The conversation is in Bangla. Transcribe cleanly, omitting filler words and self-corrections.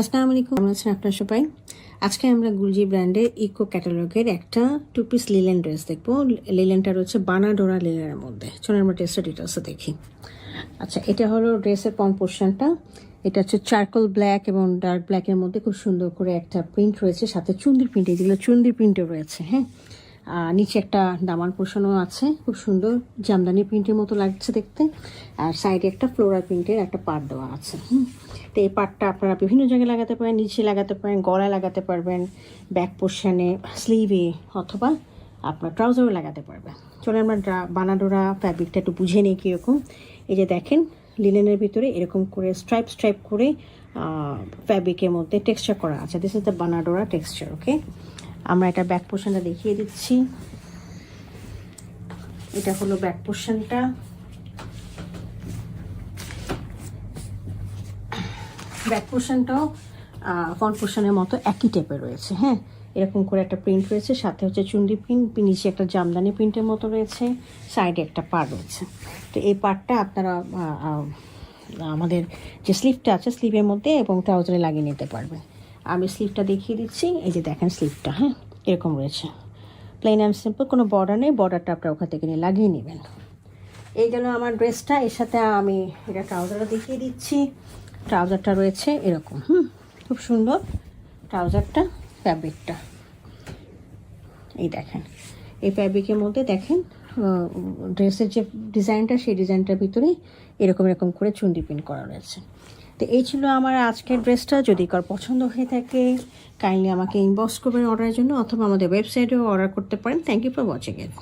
আসসালামু আলাইকুম, কেমন আছেন আপনারা সবাই? আজকে আমরা গুলজি ব্র্যান্ডের ইকো ক্যাটালগের একটা 2 পিস লিলেন ড্রেস দেখবো। লিলেনটা রয়েছে বানাডোরা লিলেনের মধ্যে। চলুন আমরা ড্রেসটা ডিটেলসে দেখি। আচ্ছা, এটা হলো ড্রেসের পম পোর্শনটা। এটা হচ্ছে চারকোল ব্ল্যাক এবং ডার্ক ব্ল্যাকের মধ্যে খুব সুন্দর করে একটা প্রিন্ট রয়েছে, সাথে চুন্দির প্রিন্ট, যেগুলো চুন্দির প্রিন্টও রয়েছে। হ্যাঁ, নিচে একটা দামান পোর্শনও আছে, খুব সুন্দর জামদানি প্রিন্টের মতো লাগছে দেখতে। আর সাইডে একটা ফ্লোরাল প্রিন্টের একটা পার্ট দেওয়া আছে। তো এই পার্টটা আপনারা বিভিন্ন জায়গায় লাগাতে পারেন, নিচে লাগাতে পারেন, গলায় লাগাতে পারবেন, ব্যাক পোর্শনে, স্লিভে, অথবা আপনার ট্রাউজারও লাগাতে পারবেন। চলে আমরা বানাডোরা ফ্যাব্রিকটা একটু বুঝে নিই কীরকম। এই যে দেখেন, লিলেনের ভিতরে এরকম করে স্ট্রাইপ স্ট্রাইপ করে ফ্যাব্রিকের মধ্যে টেক্সচার করা আছে। দিস ইজ দ্য বানাডোরা টেক্সচার। ওকে, আমরা এটা ব্যাক পোর্শনটা দেখিয়ে দিচ্ছি। এটা হলো ব্যাক পোর্শনটা। ব্যাক পোর্শনটাও ফ্রন্ট পোর্শনের মতো একই টাইপের রয়েছে। হ্যাঁ, এরকম করে একটা প্রিন্ট রয়েছে, সাথে হচ্ছে চুন্ডি প্রিন্ট, নিচে একটা জামদানি প্রিন্টের মতো রয়েছে, সাইডে একটা পাড় রয়েছে। তো এই পাড়টা আপনারা আমাদের যে স্লিভটা আছে স্লিভের মধ্যে এবং ট্রাউজারে লাগিয়ে নিতে পারবেন। আমি স্লিভটা দেখিয়ে দিচ্ছি। এই যে দেখেন স্লিভটা, হ্যাঁ এরকম রয়েছে, প্লেন অ্যান্ড সিম্পল, কোনো বর্ডার নেই। বর্ডারটা আপনারা ওখান থেকে নিয়ে লাগিয়ে নেবেন। এই গেল আমার ড্রেসটা। এর সাথে আমি এটা ট্রাউজারটা দেখিয়ে দিচ্ছি। ট্রাউজারটা রয়েছে এরকম, খুব সুন্দর ট্রাউজারটা, ফ্যাব্রিকটা এই দেখেন। এই ফ্যাব্রিকের মধ্যে দেখেন ড্রেসের যে ডিজাইনটা, সেই ডিজাইনটার ভিতরে এরকম এরকম করে চুন্ডি প্রিন্ট করা রয়েছে। তো এই ছিল আমার আজকের ড্রেসটা। যদি কার পছন্দ হয়ে থাকে কাইন্ডলি আমাকে ইনবক্স করবেন অর্ডারের জন্য, অথবা আমাদের ওয়েবসাইটেও অর্ডার করতে পারেন। Thank you for watching it.